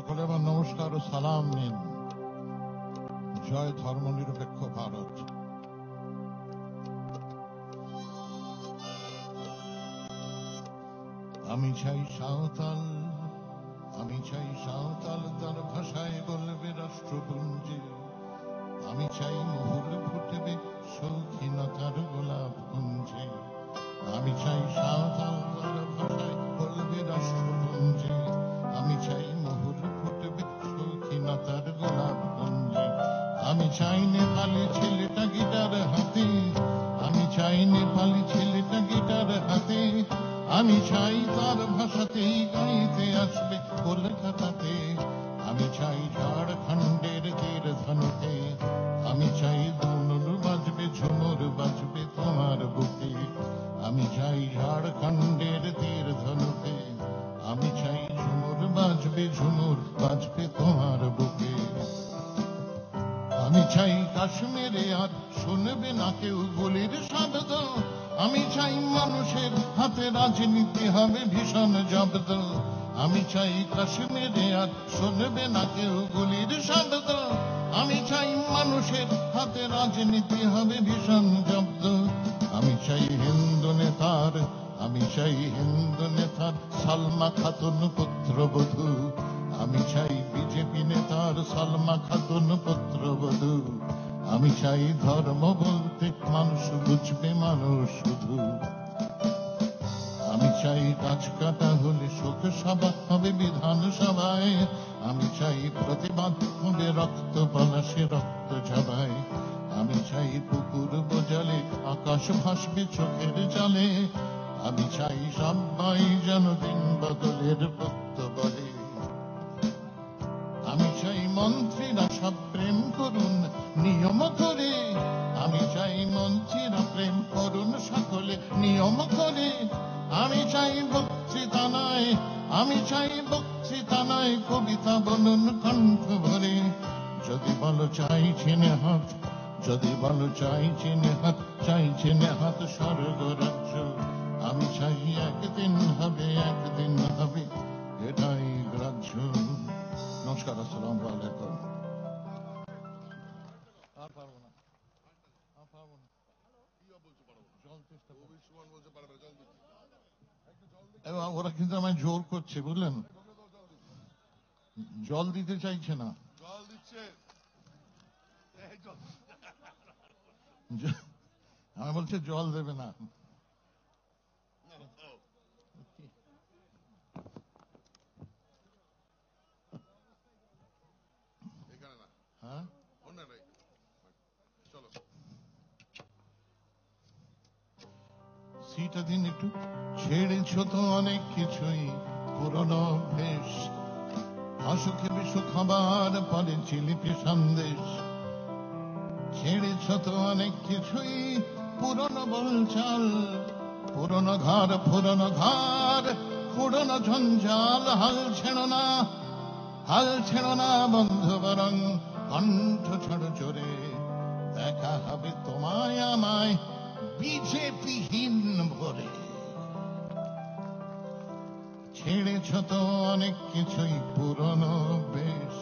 সকলে আমার নমস্কার ও সালাম নিন। জয় ধর্মনিরপেক্ষ ভারত। আমি চাই সাঁওতাল, আমি চাই সাঁওতাল তার ভাষায় বলবে রাষ্ট্রপুঞ্জে। আমি চাই মুহুর ফুটবে শৌখিনতার গোলাপ কুঞ্জে। আমি চাই সাঁওতাল তার ভাষায় বলবে রাষ্ট্রপুঞ্জে। আমি চাই মুহুর ফুটবে শৌখিনতার গোলাপ কুঞ্জে। আমি চাই নেপালি ছেলেটা গিটার হাতে, আমি চাই নেপালি ছেলেটা গিটার হাতে। আমি চাই তার ভাষাতেই গাইতে আসবে কলকাতাতে। আমি চাই ঝাড়খণ্ডের তীর ধনুতে, আমি চাই ধনুর বাজবে ঝুমুর বাজবে তোমার বুকে। আমি চাই ঝাড়খণ্ডের তীর ধনুতে, আমি চাই ঝুমুর বাজবে তোমার বুকে। আমি চাই কাশ্মীরে আর শুনবে না কেউ গুলির শব্দ। আমি চাই মানুষের হাতে রাজনীতি হবে ভীষণ জব্দ। আমি চাই কাশ্মীরে আর শুনবে না কেউ গুলির শব্দ। আমি চাই মানুষের হাতে রাজনীতি হবে ভীষণ জব্দ। আমি চাই হিন্দু নেতার, আমি চাই হিন্দু নেতার সালমা খাতুন পুত্রবধূ। আমি চাই বিজেপি নেতার সালমা খাতুন পুত্রবধূ। আমি চাই ধর্ম বলতে মানুষ বুঝবে মানুষ শুধু। আমি চাই গাছ কাটা হলে শোক সভা হবে বিধানসভায়। আমি চাই প্রতিবাদ হবে রক্ত পলাশে রক্ত ঝাবায়। আমি চাই পুকুর বোঝালে আকাশ ভাসবে চোখের জলে। আমি চাই সবাই যেন দিন বদলের পত্য বলে। আমি চাই মন্ত্রীরা সব প্রেম করুন নিয়ম করে। আমি চাই মন্ত্রীরা প্রেম করুন সকলে নিয়ম করে। আমি চাই বক্তৃতা নয়, আমি চাই বক্তৃতা নয় কবিতা বলুন কণ্ঠ ভরে। যদি বলো চাইছি নেহাত, যদি বলো চাইছি নেহাত, চাইছি নেহাত স্বর্গ রাজ্য। আমি চাই একদিন হবে, একদিন হবে, এটাই গ্রাহ্য। নমস্কার, আসসালামু আলাইকুম। আর পারবো না, আর পারবো না। ওরা কিন্তু আমায় জোর করছে, বুঝলেন? জল দিতে চাইছে না, জল দিচ্ছে। আমি বলছে জল দেবে না। হ্যাঁ, সিটা দিন একটু। ছেড়েছ তো অনেক কিছুই পুরনো বেশ, অসুখে বিসুখ খাবার পরে জিলিপি সন্দেশ। ছেড়েছ তো অনেক কিছুই পুরনো বলচাল, পুরনো ঘর পুরনো ঘর পুরনো ঝঞ্ঝাল। হাল ছেড়ো না, হাল ছেড়ো না বন্ধু, বরং কণ্ঠ ছাড়ো জোরে। দেখা হবে তোমায় আমায় বিজেপিহীন ভোরে। ছেড়েছ তো অনেক কিছুই পুরনো বেশ,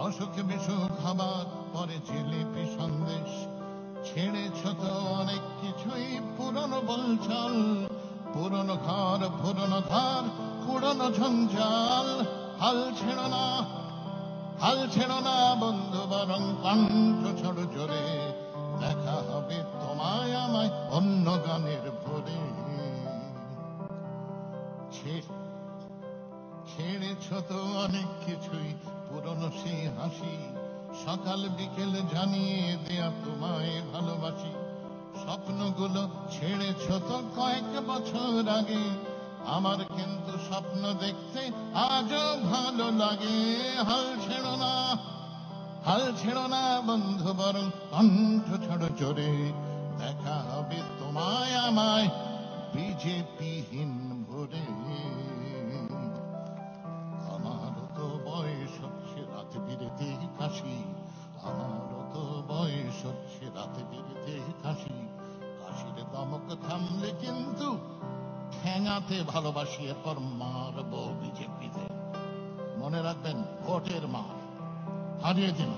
অসুখ বিসুখ খাবার পরে জিলিপি সন্দেশ। ছেড়েছ তো অনেক কিছুই পুরনো বলচাল, পুরনো ঘর পুরনো ঝঞ্ঝাল। হাল ছেড়ো না, হাল ছেড়ো না বন্ধু, বরং কণ্ঠ ছাড়ো জোরে। দেখা হবে তোমায় আমায় অন্য গানের ভোরে। ছেড়েছ তো অনেক কিছুই পুরনো সেই হাসি, সকাল বিকেল জানিয়ে দেয়া তোমায় ভালোবাসি। স্বপ্নগুলো ছেড়েছ তো কয়েক বছর আগে, আমার কিন্তু স্বপ্ন দেখতে আজও ভালো লাগে। হাল ছেড়ো না, হাল ছেড়ো না বন্ধু, বরং কণ্ঠ ছাড়ো জোরে। দেখা হবে তোমায় আমায় বিজেপিহীন ভোরে। আমারও তো বয়স হচ্ছে রাত বিরেতে কাশি, আমারও তো বয়স হচ্ছে রাত বিরেতে কাশি। কাশির দমক থামলে কিন্তু ঠেঙাতে ভালোবাসি, এরপর মারবো বিজেপিতে। মনে রাখবেন, ভোটের মার হারিয়ে দিন,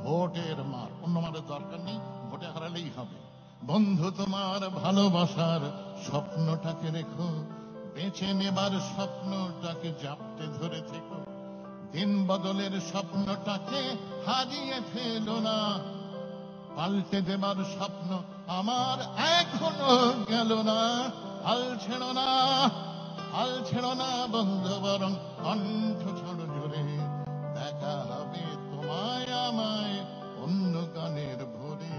ভোটের মার, অন্য মারের দরকার নেই, ভোটে হারালেই হবে। বন্ধু তোমার ভালোবাসার স্বপ্নটাকে রেখো, বেঁচে নেবার স্বপ্নটাকে জাপটে ধরে থেকো, দিন বদলের স্বপ্নটাকে হারিয়ে ফেলো না, পাল্টে দেবার স্বপ্ন আমার এখনো গেল না। হাল ছেড়ো না, হাল ছেড়ো না বন্ধু, বরং কণ্ঠ ছড়ো জোরে, দেখা হবে তোমায় আমায় অন্য গানের ভোরে।